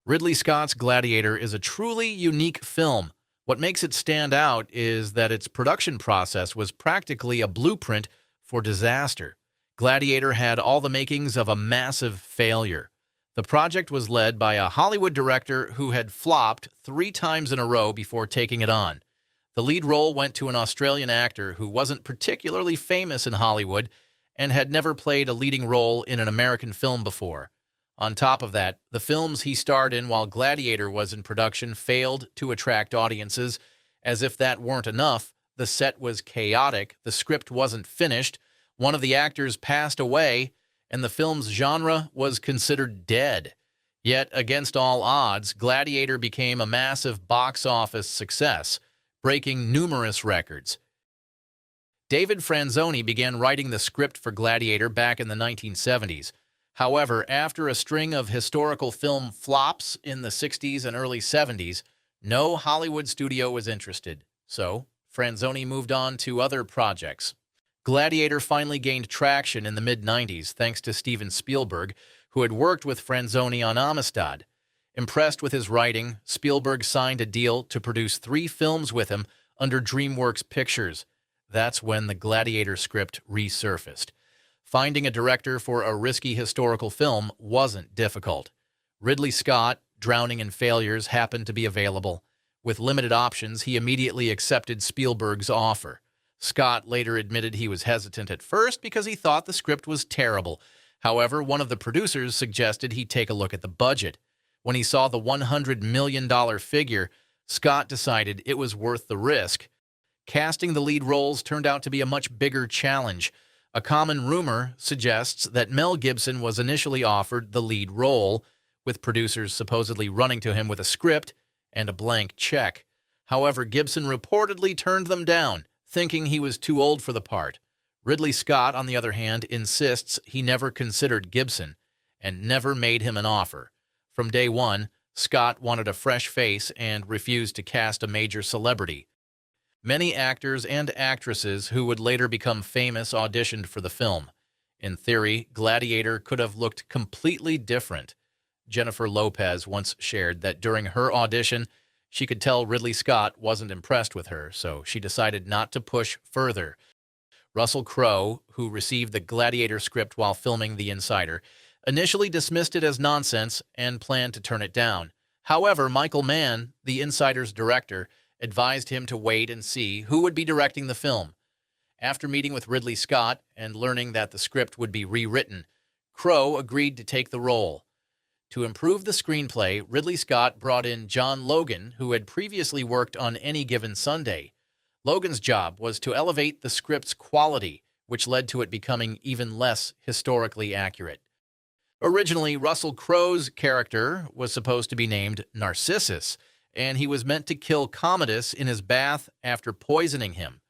Ridley Scott's Gladiator is a truly unique film. What makes it stand out is that its production process was practically a blueprint for disaster. Gladiator had all the makings of a massive failure. The project was led by a Hollywood director who had flopped 3 times in a row before taking it on. The lead role went to an Australian actor who wasn't particularly famous in Hollywood and had never played a leading role in an American film before. On top of that, the films he starred in while Gladiator was in production failed to attract audiences. As if that weren't enough, the set was chaotic, the script wasn't finished, one of the actors passed away, and the film's genre was considered dead. Yet, against all odds, Gladiator became a massive box office success, breaking numerous records. David Franzoni began writing the script for Gladiator back in the 1970s. However, after a string of historical film flops in the 60s and early 70s, no Hollywood studio was interested. So, Franzoni moved on to other projects. Gladiator finally gained traction in the mid-90s thanks to Steven Spielberg, who had worked with Franzoni on Amistad. Impressed with his writing, Spielberg signed a deal to produce 3 films with him under DreamWorks Pictures. That's when the Gladiator script resurfaced. Finding a director for a risky historical film wasn't difficult. Ridley Scott, Drowning in Failures, happened to be available. With limited options, he immediately accepted Spielberg's offer. Scott later admitted he was hesitant at first because he thought the script was terrible. However, one of the producers suggested he take a look at the budget. When he saw the $100 million figure, Scott decided it was worth the risk. Casting the lead roles turned out to be a much bigger challenge. A common rumor suggests that Mel Gibson was initially offered the lead role, with producers supposedly running to him with a script and a blank check. However, Gibson reportedly turned them down, thinking he was too old for the part. Ridley Scott, on the other hand, insists he never considered Gibson and never made him an offer. From day one, Scott wanted a fresh face and refused to cast a major celebrity. Many actors and actresses who would later become famous auditioned for the film. In theory, Gladiator could have looked completely different. Jennifer Lopez once shared that during her audition, she could tell Ridley Scott wasn't impressed with her, so she decided not to push further. Russell Crowe, who received the Gladiator script while filming The Insider, initially dismissed it as nonsense and planned to turn it down. However, Michael Mann, The Insider's director, advised him to wait and see who would be directing the film. After meeting with Ridley Scott and learning that the script would be rewritten, Crowe agreed to take the role. To improve the screenplay, Ridley Scott brought in John Logan, who had previously worked on Any Given Sunday. Logan's job was to elevate the script's quality, which led to it becoming even less historically accurate. Originally, Russell Crowe's character was supposed to be named Narcissus, and he was meant to kill Commodus in his bath after poisoning him.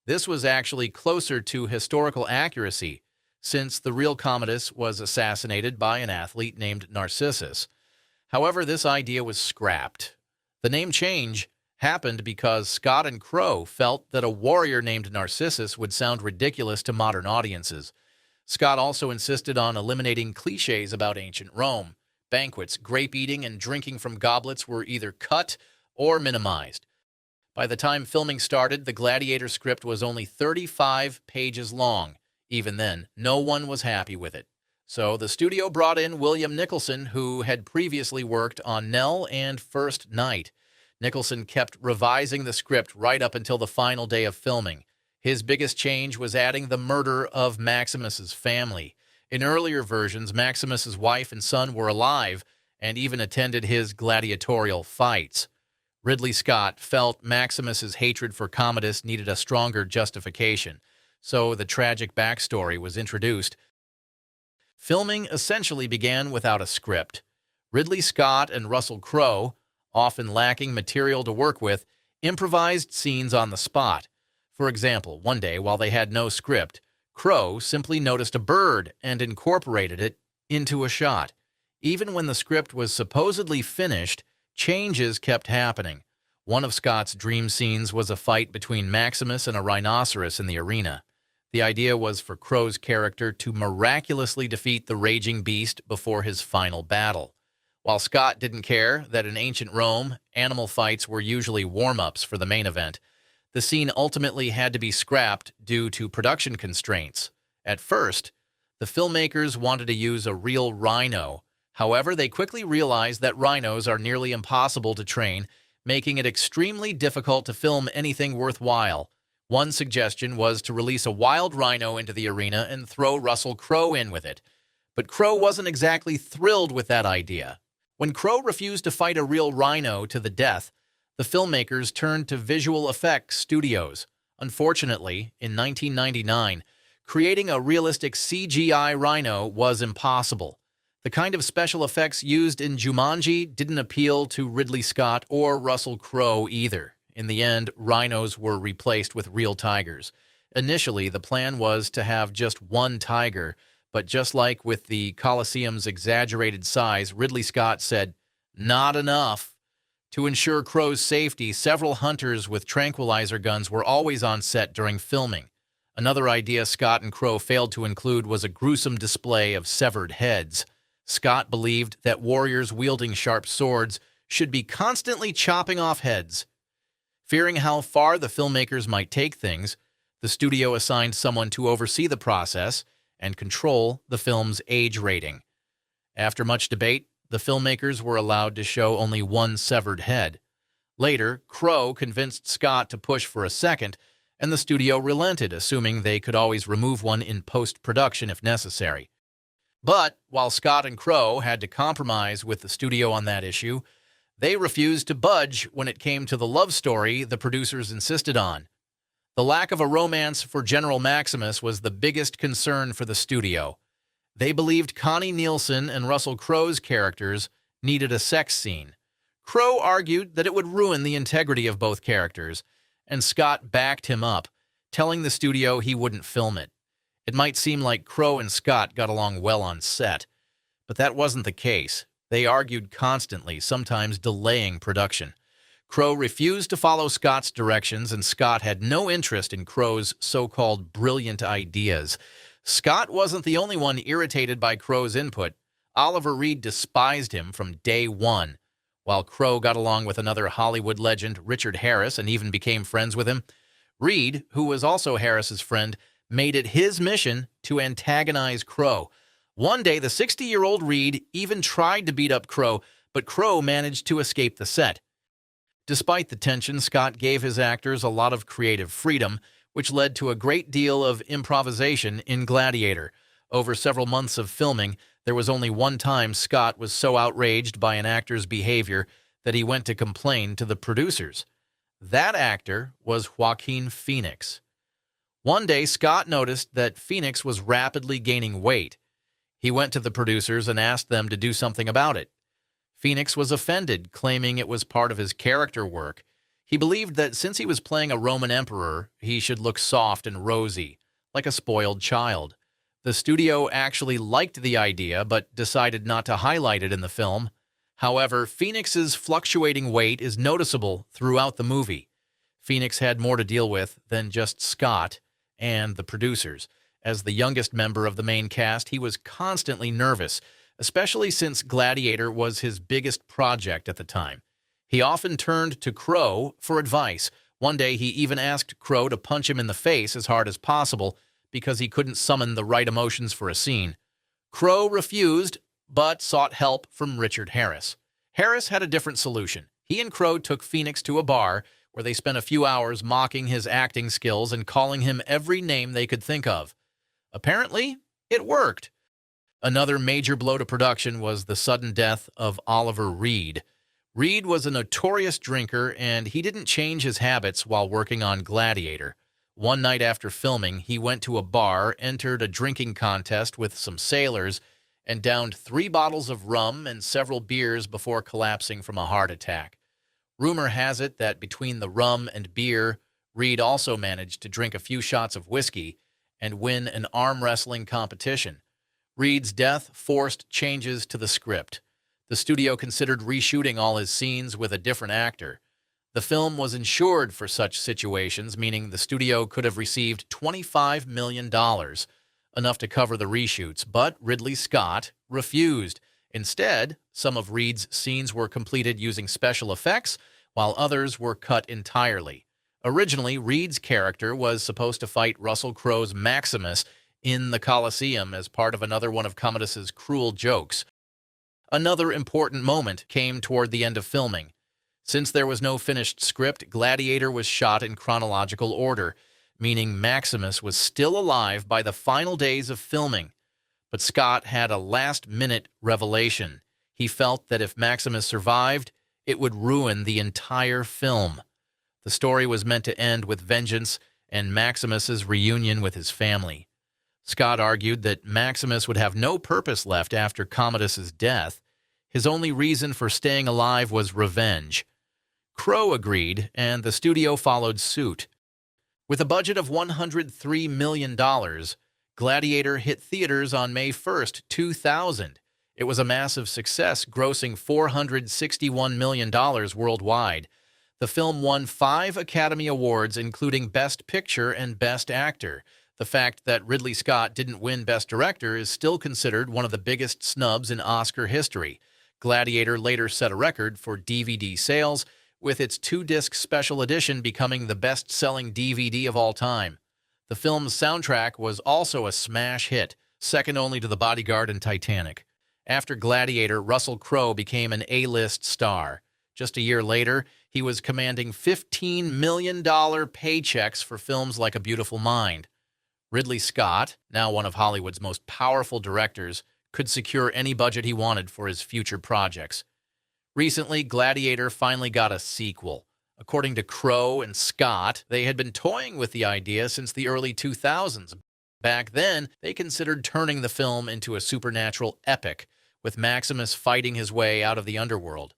This was actually closer to historical accuracy, since the real Commodus was assassinated by an athlete named Narcissus. However, this idea was scrapped. The name change happened because Scott and Crowe felt that a warrior named Narcissus would sound ridiculous to modern audiences. Scott also insisted on eliminating cliches about ancient Rome. Banquets, grape eating, and drinking from goblets were either cut or minimized. By the time filming started, the Gladiator script was only 35 pages long. Even then, no one was happy with it. So the studio brought in William Nicholson, who had previously worked on Nell and First Night. Nicholson kept revising the script right up until the final day of filming. His biggest change was adding the murder of Maximus's family. In earlier versions, Maximus's wife and son were alive and even attended his gladiatorial fights. Ridley Scott felt Maximus's hatred for Commodus needed a stronger justification, so the tragic backstory was introduced. Filming essentially began without a script. Ridley Scott and Russell Crowe, often lacking material to work with, improvised scenes on the spot. For example, one day, while they had no script, Crowe simply noticed a bird and incorporated it into a shot. Even when the script was supposedly finished, changes kept happening. One of Scott's dream scenes was a fight between Maximus and a rhinoceros in the arena. The idea was for Crowe's character to miraculously defeat the raging beast before his final battle. While Scott didn't care that in ancient Rome, animal fights were usually warm-ups for the main event, the scene ultimately had to be scrapped due to production constraints. At first, the filmmakers wanted to use a real rhino. However, they quickly realized that rhinos are nearly impossible to train, making it extremely difficult to film anything worthwhile. One suggestion was to release a wild rhino into the arena and throw Russell Crowe in with it. But Crowe wasn't exactly thrilled with that idea. When Crowe refused to fight a real rhino to the death, the filmmakers turned to visual effects studios. Unfortunately, in 1999, creating a realistic CGI rhino was impossible. The kind of special effects used in Jumanji didn't appeal to Ridley Scott or Russell Crowe either. In the end, rhinos were replaced with real tigers. Initially, the plan was to have just one tiger, but just like with the Colosseum's exaggerated size, Ridley Scott said, "Not enough." To ensure Crowe's safety, several hunters with tranquilizer guns were always on set during filming. Another idea Scott and Crowe failed to include was a gruesome display of severed heads. Scott believed that warriors wielding sharp swords should be constantly chopping off heads. Fearing how far the filmmakers might take things, the studio assigned someone to oversee the process and control the film's age rating. After much debate, the filmmakers were allowed to show only one severed head. Later, Crowe convinced Scott to push for a second, and the studio relented, assuming they could always remove one in post-production if necessary. But while Scott and Crowe had to compromise with the studio on that issue, they refused to budge when it came to the love story the producers insisted on. The lack of a romance for General Maximus was the biggest concern for the studio. They believed Connie Nielsen and Russell Crowe's characters needed a sex scene. Crowe argued that it would ruin the integrity of both characters, and Scott backed him up, telling the studio he wouldn't film it. It might seem like Crowe and Scott got along well on set, but that wasn't the case. They argued constantly, sometimes delaying production. Crowe refused to follow Scott's directions, and Scott had no interest in Crowe's so-called brilliant ideas. Scott wasn't the only one irritated by Crowe's input. Oliver Reed despised him from day one. While Crowe got along with another Hollywood legend, Richard Harris, and even became friends with him, Reed, who was also Harris's friend, made it his mission to antagonize Crowe. One day, the 60-year-old Reed even tried to beat up Crowe, but Crowe managed to escape the set. Despite the tension, Scott gave his actors a lot of creative freedom, which led to a great deal of improvisation in Gladiator. Over several months of filming, there was only one time Scott was so outraged by an actor's behavior that he went to complain to the producers. That actor was Joaquin Phoenix. One day, Scott noticed that Phoenix was rapidly gaining weight. He went to the producers and asked them to do something about it. Phoenix was offended, claiming it was part of his character work. He believed that since he was playing a Roman emperor, he should look soft and rosy, like a spoiled child. The studio actually liked the idea, but decided not to highlight it in the film. However, Phoenix's fluctuating weight is noticeable throughout the movie. Phoenix had more to deal with than just Scott and the producers. As the youngest member of the main cast, he was constantly nervous, especially since Gladiator was his biggest project at the time. He often turned to Crowe for advice. One day, he even asked Crowe to punch him in the face as hard as possible because he couldn't summon the right emotions for a scene. Crowe refused, but sought help from Richard Harris. Harris had a different solution. He and Crowe took Phoenix to a bar where they spent a few hours mocking his acting skills and calling him every name they could think of. Apparently, it worked. Another major blow to production was the sudden death of Oliver Reed. Reed was a notorious drinker, and he didn't change his habits while working on Gladiator. One night after filming, he went to a bar, entered a drinking contest with some sailors, and downed 3 bottles of rum and several beers before collapsing from a heart attack. Rumor has it that between the rum and beer, Reed also managed to drink a few shots of whiskey and win an arm wrestling competition. Reed's death forced changes to the script. The studio considered reshooting all his scenes with a different actor. The film was insured for such situations, meaning the studio could have received $25 million, enough to cover the reshoots, but Ridley Scott refused. Instead, some of Reed's scenes were completed using special effects, while others were cut entirely. Originally, Reed's character was supposed to fight Russell Crowe's Maximus in the Colosseum as part of another one of Commodus's cruel jokes. Another important moment came toward the end of filming. Since there was no finished script, Gladiator was shot in chronological order, meaning Maximus was still alive by the final days of filming. But Scott had a last-minute revelation. He felt that if Maximus survived, it would ruin the entire film. The story was meant to end with vengeance and Maximus's reunion with his family. Scott argued that Maximus would have no purpose left after Commodus's death. His only reason for staying alive was revenge. Crowe agreed, and the studio followed suit. With a budget of $103 million, Gladiator hit theaters on May 1, 2000. It was a massive success, grossing $461 million worldwide. The film won 5 Academy Awards, including Best Picture and Best Actor. The fact that Ridley Scott didn't win Best Director is still considered one of the biggest snubs in Oscar history. Gladiator later set a record for DVD sales, with its 2-disc special edition becoming the best-selling DVD of all time. The film's soundtrack was also a smash hit, second only to The Bodyguard and Titanic. After Gladiator, Russell Crowe became an A-list star. Just a year later, he was commanding $15 million paychecks for films like A Beautiful Mind. Ridley Scott, now one of Hollywood's most powerful directors, could secure any budget he wanted for his future projects. Recently, Gladiator finally got a sequel. According to Crowe and Scott, they had been toying with the idea since the early 2000s. Back then, they considered turning the film into a supernatural epic, with Maximus fighting his way out of the underworld.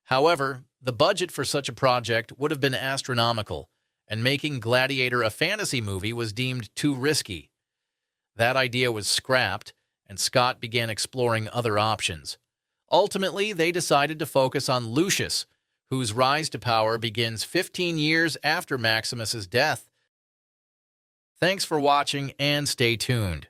However, the budget for such a project would have been astronomical, and making Gladiator a fantasy movie was deemed too risky. That idea was scrapped, and Scott began exploring other options. Ultimately, they decided to focus on Lucius, whose rise to power begins 15 years after Maximus's death. Thanks for watching, and stay tuned.